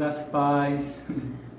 graça e paz.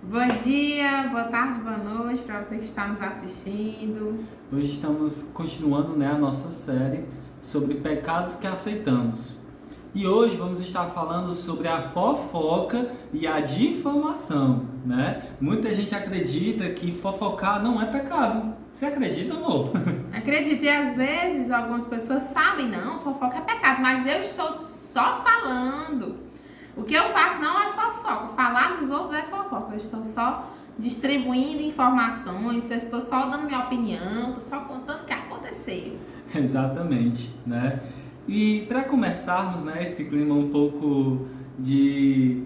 Bom dia, boa tarde, boa noite para você que está nos assistindo. Hoje estamos continuando a nossa série sobre pecados que aceitamos. E hoje vamos estar falando sobre a fofoca e a difamação, né? Muita gente acredita que fofocar não é pecado. Você acredita, amor? Acredito, e às vezes algumas pessoas sabem, não, fofoca é pecado, mas eu estou só falando. O que eu faço não é fofoca, falar dos outros é fofoca. Eu estou só distribuindo informações, eu estou só dando minha opinião, estou só contando o que aconteceu. Exatamente, né? E para começarmos, né, esse clima um pouco de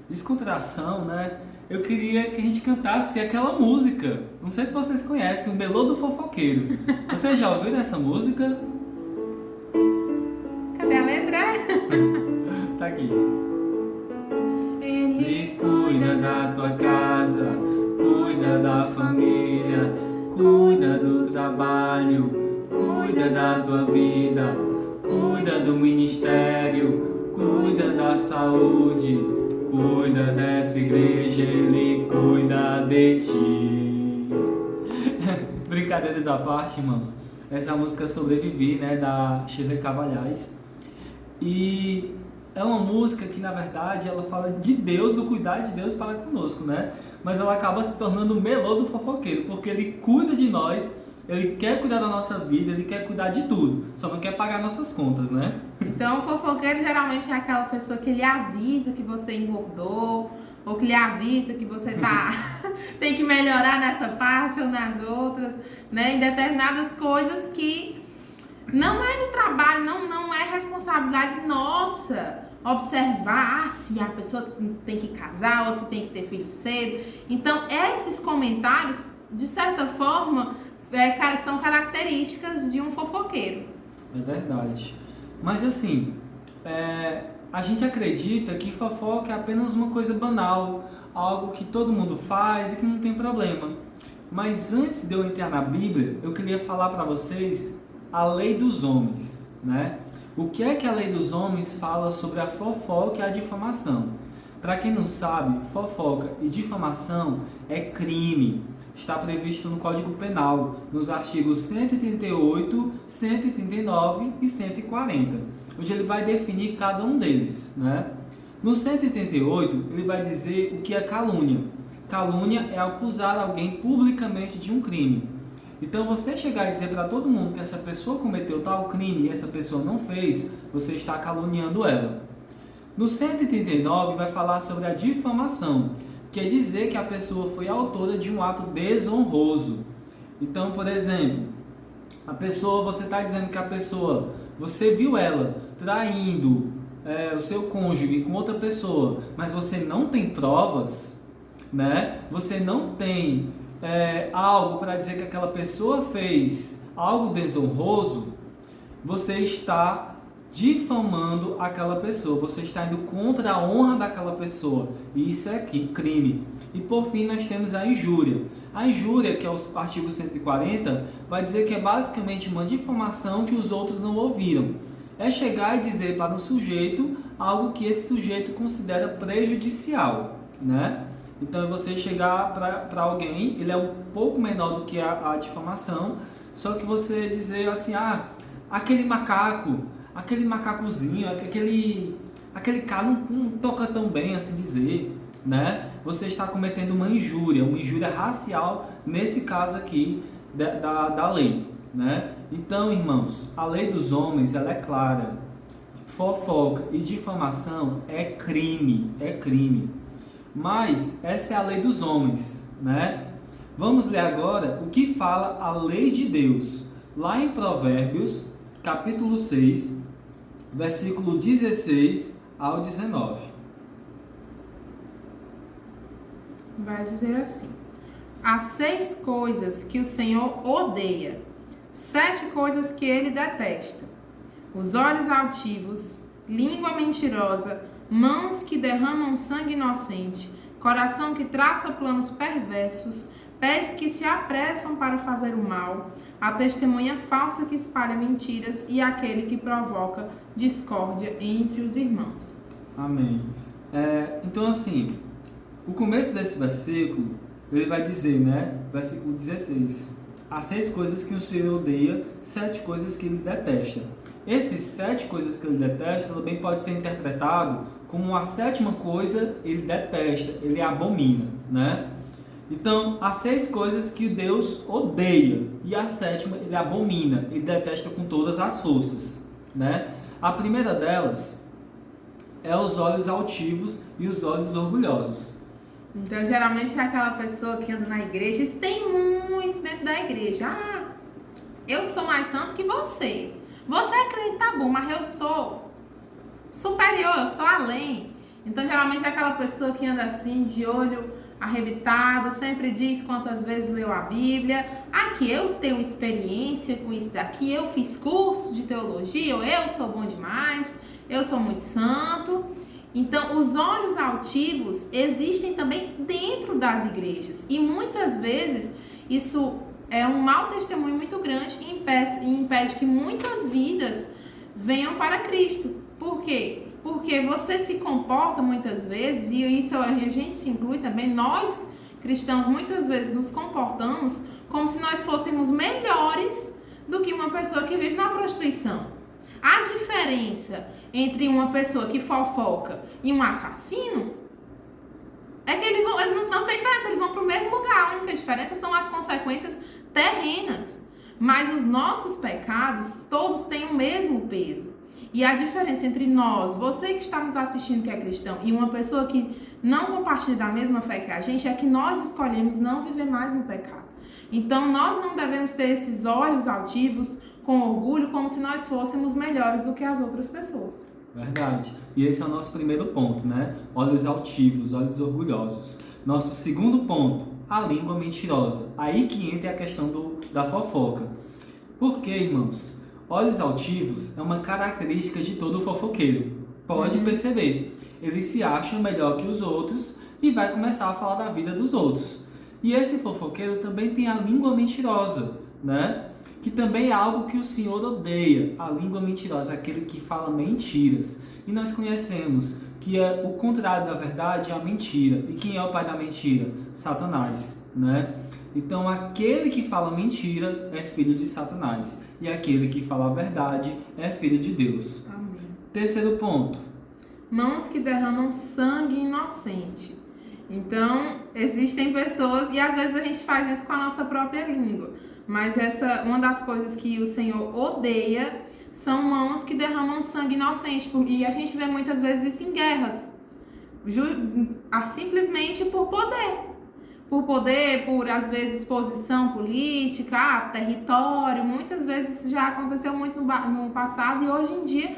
descontração, né? Eu queria que a gente cantasse aquela música. Não sei se vocês conhecem, o Melô do Fofoqueiro. Vocês já ouviram essa música? Cadê a letra? Tá aqui. Ele cuida da tua casa, cuida da família, cuida do trabalho, cuida da tua vida, cuida do ministério, cuida da saúde, cuida dessa igreja, Ele cuida de ti. Brincadeiras à parte, irmãos. Essa música Sobrevivi, né, da Shirley Cavalhais. E é uma música que, na verdade, ela fala de Deus, do cuidar de Deus para conosco, né? Mas ela acaba se tornando o melô do fofoqueiro, porque ele cuida de nós, ele quer cuidar da nossa vida, ele quer cuidar de tudo, só não quer pagar nossas contas, né? Então, o fofoqueiro geralmente é aquela pessoa que lhe avisa que você engordou, ou que lhe avisa que você tem que melhorar nessa parte ou nas outras, né? Em determinadas coisas que não é do trabalho, não é responsabilidade nossa observar se a pessoa tem que casar ou se tem que ter filho cedo. Então, esses comentários, de certa forma, são características de um fofoqueiro. É verdade. Mas assim, a gente acredita que fofoca é apenas uma coisa banal, algo que todo mundo faz e que não tem problema. Mas antes de eu entrar na Bíblia, eu queria falar para vocês a lei dos homens, né? O que é que a lei dos homens fala sobre a fofoca e a difamação? Para quem não sabe, fofoca e difamação é crime. Está previsto no Código Penal, nos artigos 138, 139 e 140, onde ele vai definir cada um deles, né? No 138, ele vai dizer o que é calúnia. Calúnia é acusar alguém publicamente de um crime. Então, você chegar e dizer para todo mundo que essa pessoa cometeu tal crime e essa pessoa não fez, você está caluniando ela. No 139, vai falar sobre a difamação, que é dizer que a pessoa foi autora de um ato desonroso. Então, por exemplo, você está dizendo que a pessoa, você viu ela traindo o seu cônjuge com outra pessoa, mas você não tem provas, né? Você não tem algo para dizer que aquela pessoa fez algo desonroso, você está difamando aquela pessoa, você está indo contra a honra daquela pessoa, e isso é crime. E por fim nós temos a injúria. A injúria, que é o artigo 140, vai dizer que é basicamente uma difamação que os outros não ouviram. É chegar e dizer para um sujeito algo que esse sujeito considera prejudicial, né? Então é você chegar para alguém, ele é um pouco menor do que a difamação, só que você dizer assim, aquele macacozinho, aquele cara não toca tão bem, assim dizer, né? Você está cometendo uma injúria racial, nesse caso aqui da lei, né? Então, irmãos, a lei dos homens, ela é clara. Fofoca e difamação é crime. Mas essa é a lei dos homens, né? Vamos ler agora o que fala a lei de Deus. Lá em Provérbios, capítulo 6, versículo 16 ao 19. Vai dizer assim: há 6 coisas que o Senhor odeia, 7 coisas que ele detesta: os olhos altivos, língua mentirosa, mãos que derramam sangue inocente, coração que traça planos perversos, pés que se apressam para fazer o mal, a testemunha falsa que espalha mentiras e aquele que provoca discórdia entre os irmãos. Amém. Então, assim, O começo desse versículo, ele vai dizer, né? Versículo 16. Há 6 coisas que o Senhor odeia, 7 coisas que ele detesta. Esses 7 coisas que ele detesta também pode ser interpretado como a 7ª coisa ele detesta, ele abomina, né? Então, há 6 coisas que Deus odeia e a 7ª ele abomina, ele detesta com todas as forças, né? A primeira delas é os olhos altivos e os olhos orgulhosos. Então, geralmente é aquela pessoa que anda na igreja, isso tem muito dentro da igreja. Ah, eu sou mais santo que você. Você é crente, tá bom, mas eu sou superior, eu sou além. Então, geralmente é aquela pessoa que anda assim, de olho arrebitado, sempre diz quantas vezes leu a Bíblia. Aqui eu tenho experiência com isso daqui, eu fiz curso de teologia, eu sou bom demais, eu sou muito santo. Então, os olhos altivos existem também dentro das igrejas. E muitas vezes isso é um mau testemunho muito grande e impede que muitas vidas venham para Cristo. Por quê? Porque você se comporta muitas vezes, e isso a gente se inclui também, nós cristãos muitas vezes nos comportamos como se nós fôssemos melhores do que uma pessoa que vive na prostituição. A diferença entre uma pessoa que fofoca e um assassino é que eles não tem diferença, eles vão para o mesmo lugar. A única diferença são as consequências terrenas. Mas os nossos pecados, todos têm o mesmo peso. E a diferença entre nós, você que está nos assistindo que é cristão, e uma pessoa que não compartilha da mesma fé que a gente, é que nós escolhemos não viver mais no pecado. Então, nós não devemos ter esses olhos altivos, com orgulho, como se nós fôssemos melhores do que as outras pessoas. Verdade. E esse é o nosso primeiro ponto, né? Olhos altivos, olhos orgulhosos. Nosso segundo ponto, a língua mentirosa. Aí que entra a questão da fofoca. Por quê, irmãos? Olhos altivos é uma característica de todo fofoqueiro. Pode perceber. Ele se acha melhor que os outros e vai começar a falar da vida dos outros. E esse fofoqueiro também tem a língua mentirosa, né? Que também é algo que o Senhor odeia. A língua mentirosa, aquele que fala mentiras. E nós conhecemos que é o contrário da verdade é a mentira. E quem é o pai da mentira? Satanás, né? Então, aquele que fala mentira é filho de Satanás. E aquele que fala a verdade é filho de Deus. Amém. Terceiro ponto. Mãos que derramam sangue inocente. Então, existem pessoas, e às vezes a gente faz isso com a nossa própria língua. Mas uma das coisas que o Senhor odeia são mãos que derramam sangue inocente. E a gente vê muitas vezes isso em guerras. Simplesmente por poder. Por às vezes, posição política, território. Muitas vezes isso já aconteceu muito no passado e hoje em dia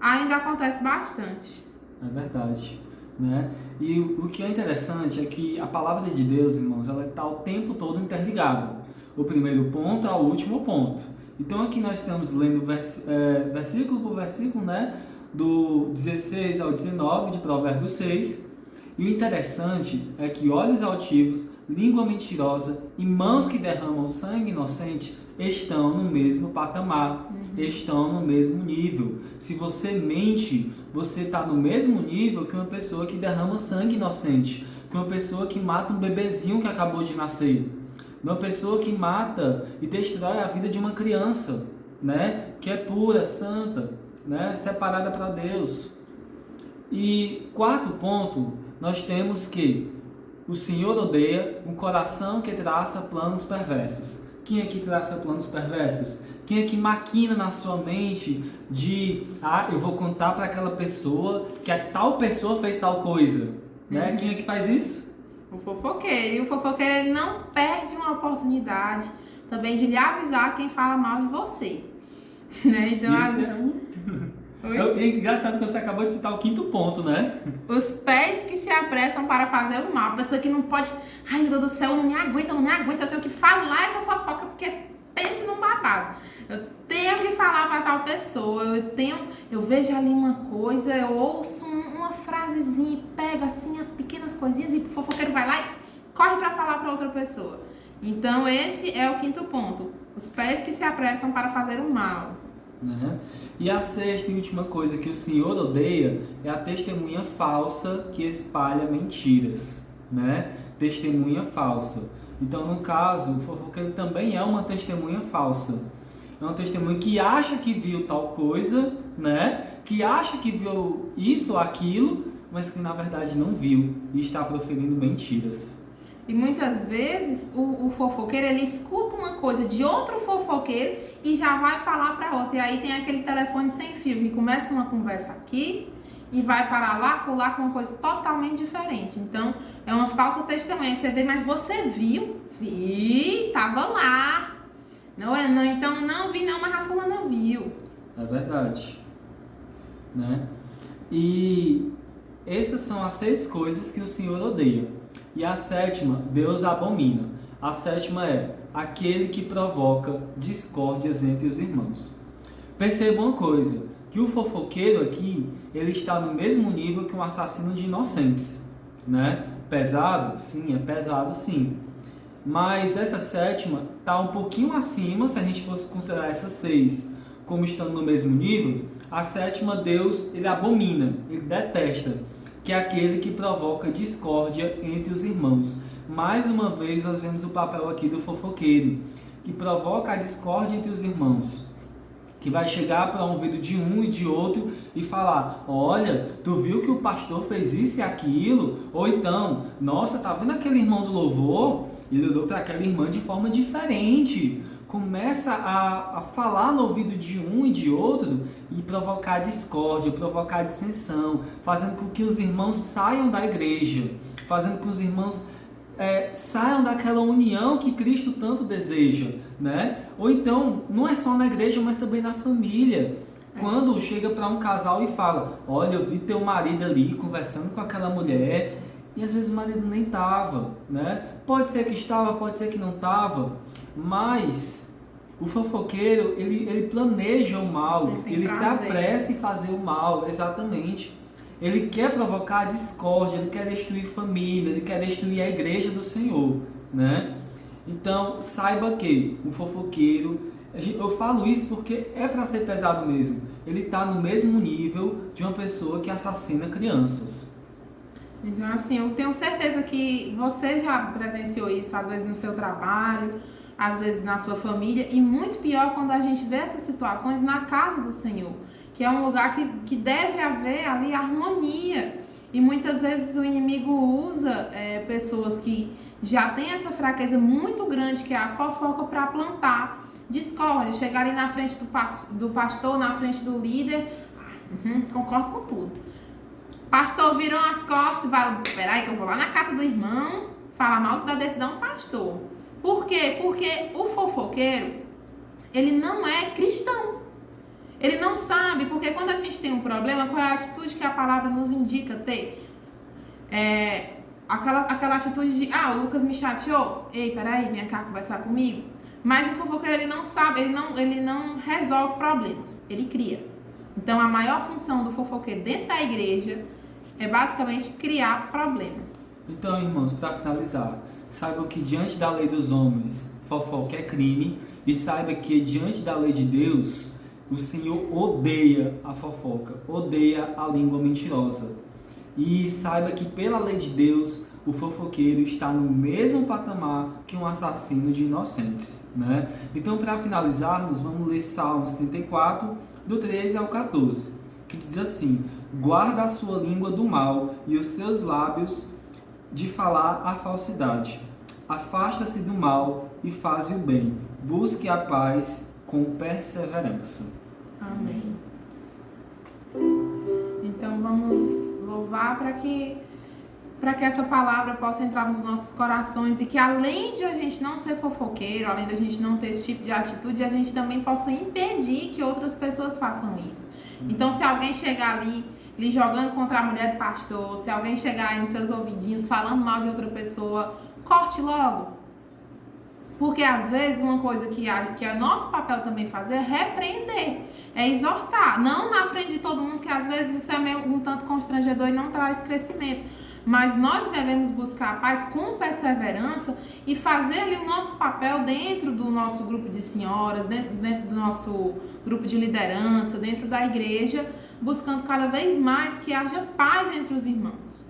ainda acontece bastante. É verdade, né? E o que é interessante é que a palavra de Deus, irmãos, ela está o tempo todo interligada. O primeiro ponto ao último ponto. Então aqui nós estamos lendo versículo por versículo, né? Do 16 ao 19 de Provérbios 6. E o interessante é que olhos altivos, língua mentirosa e mãos que derramam sangue inocente estão no mesmo patamar, estão no mesmo nível. Se você mente, você está no mesmo nível que uma pessoa que derrama sangue inocente, que uma pessoa que mata um bebezinho que acabou de nascer, uma pessoa que mata e destrói a vida de uma criança, né? Que é pura, santa, né? Separada para Deus. E quarto ponto, nós temos que o Senhor odeia um coração que traça planos perversos. Quem é que traça planos perversos? Quem é que maquina na sua mente de eu vou contar para aquela pessoa que a tal pessoa fez tal coisa, né? Quem é que faz isso? O fofoqueiro. E o fofoqueiro, ele não perde uma oportunidade também de lhe avisar quem fala mal de você. Né? Então, é engraçado que você acabou de citar o quinto ponto, né? Os pés que se apressam para fazer o mal. A pessoa que não pode... Ai, meu Deus do céu, eu não me aguento, eu tenho que falar essa fofoca porque pense num babado. Eu tenho que falar para tal pessoa, eu vejo ali uma coisa, eu ouço uma frasezinha e pego assim as pequenas coisinhas e o fofoqueiro vai lá e corre para falar para outra pessoa. Então esse é o quinto ponto. Os pés que se apressam para fazer o mal. Né? E a sexta e última coisa que o Senhor odeia é a testemunha falsa que espalha mentiras. né? Testemunha falsa. Então, no caso, o fofoqueiro também é uma testemunha falsa. É uma testemunha que acha que viu tal coisa, né? Que acha que viu isso ou aquilo, mas que na verdade não viu e está proferindo mentiras. E muitas vezes o fofoqueiro, ele escuta uma coisa de outro fofoqueiro e já vai falar para outro. E aí tem aquele telefone sem fio que começa uma conversa aqui e vai parar lá, colar com uma coisa totalmente diferente. Então, é uma falsa testemunha. Você vê, mas você viu? Vi, tava lá. Não, então não vi não, mas a fulana viu. É verdade, né? E essas são as 6 coisas que o Senhor odeia. E a 7ª, Deus abomina. A 7ª é aquele que provoca discórdias entre os irmãos. Perceba uma coisa, que o fofoqueiro aqui, ele está no mesmo nível que um assassino de inocentes, né? Pesado? Sim, é pesado sim. Mas essa 7ª está um pouquinho acima, se a gente fosse considerar essas 6 como estando no mesmo nível. A 7ª, Deus, ele abomina, ele detesta, que é aquele que provoca discórdia entre os irmãos. Mais uma vez nós vemos o papel aqui do fofoqueiro, que provoca a discórdia entre os irmãos, que vai chegar para o ouvido de um e de outro e falar: olha, tu viu que o pastor fez isso e aquilo? Ou então, nossa, tá vendo aquele irmão do louvor? Ele olhou para aquela irmã de forma diferente. Começa a falar no ouvido de um e de outro e provocar discórdia, provocar dissensão, fazendo com que os irmãos saiam da igreja, fazendo com que os irmãos saiam daquela união que Cristo tanto deseja, né? Ou então, não é só na igreja, mas também na família. Quando chega para um casal e fala: olha, eu vi teu marido ali conversando com aquela mulher, e às vezes o marido nem estava, né? Pode ser que estava, pode ser que não estava, mas o fofoqueiro, ele planeja o mal, ele se apressa em fazer o mal, exatamente. Ele quer provocar discórdia, ele quer destruir família, ele quer destruir a igreja do Senhor, né? Então, saiba que o fofoqueiro, eu falo isso porque é para ser pesado mesmo, ele está no mesmo nível de uma pessoa que assassina crianças. Então, assim, eu tenho certeza que você já presenciou isso, às vezes no seu trabalho, às vezes na sua família, e muito pior quando a gente vê essas situações na casa do Senhor, que é um lugar que deve haver ali harmonia. E muitas vezes o inimigo usa pessoas que já têm essa fraqueza muito grande, que é a fofoca, para plantar discórdia, chegar ali na frente do pastor, na frente do líder. Concordo com tudo. Pastor virou as costas e fala: peraí que eu vou lá na casa do irmão falar mal da decisão do pastor. Por quê? Porque o fofoqueiro, ele não é cristão. Ele não sabe, porque quando a gente tem um problema, qual é a atitude que a palavra nos indica ter? Aquela atitude de: o Lucas me chateou, ei, peraí, vem cá conversar comigo. Mas o fofoqueiro, ele não sabe, ele não resolve problemas, ele cria. Então, a maior função do fofoqueiro dentro da igreja é basicamente criar problema. Então, irmãos, para finalizar, saibam que diante da lei dos homens, fofoca é crime, e saiba que diante da lei de Deus, o Senhor odeia a fofoca, odeia a língua mentirosa. E saiba que pela lei de Deus, o fofoqueiro está no mesmo patamar que um assassino de inocentes, né? Então, para finalizarmos, vamos ler Salmos 34, do 13 ao 14, que diz assim: guarda a sua língua do mal e os seus lábios de falar a falsidade. Afasta-se do mal e faze o bem. Busque a paz com perseverança. Amém. Então vamos louvar para que essa palavra possa entrar nos nossos corações e que, além de a gente não ser fofoqueiro, além da gente não ter esse tipo de atitude, a gente também possa impedir que outras pessoas façam isso. Então, se alguém chegar ali lhe jogando contra a mulher do pastor, se alguém chegar aí nos seus ouvidinhos falando mal de outra pessoa, corte logo. Porque às vezes uma coisa que é nosso papel também fazer é repreender, é exortar. Não na frente de todo mundo, que às vezes isso é meio um tanto constrangedor e não traz crescimento. Mas nós devemos buscar a paz com perseverança e fazer ali o nosso papel dentro do nosso grupo de senhoras, dentro do nosso grupo de liderança, dentro da igreja, buscando cada vez mais que haja paz entre os irmãos.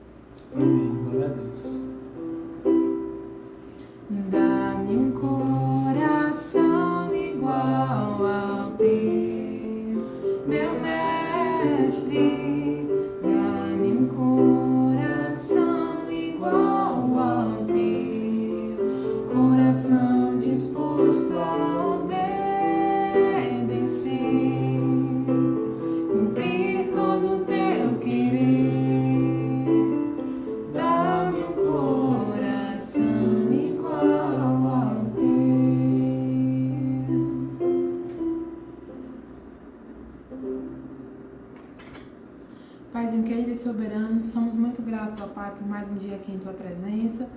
Amém. Glória a Deus. muito gratos, ó Pai, por mais um dia aqui em Tua presença.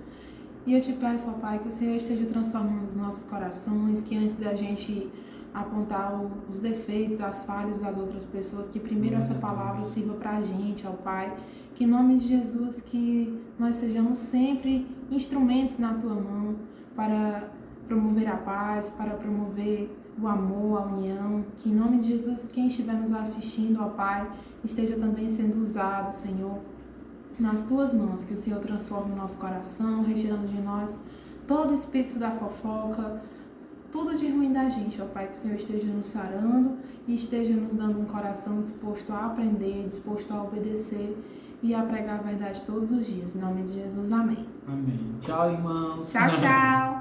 E eu te peço, ó Pai, que o Senhor esteja transformando os nossos corações, que antes da gente apontar os defeitos, as falhas das outras pessoas, que primeiro essa palavra sirva pra gente, ó Pai. Que em nome de Jesus, que nós sejamos sempre instrumentos na Tua mão para promover a paz, para promover o amor, a união. Que em nome de Jesus, quem estiver nos assistindo, ó Pai, esteja também sendo usado, Senhor, nas Tuas mãos. Que o Senhor transforme o nosso coração, retirando de nós todo o espírito da fofoca, tudo de ruim da gente, ó Pai. Que o Senhor esteja nos sarando e esteja nos dando um coração disposto a aprender, disposto a obedecer e a pregar a verdade todos os dias. Em nome de Jesus, amém. Amém. Tchau, irmãos. Tchau, tchau.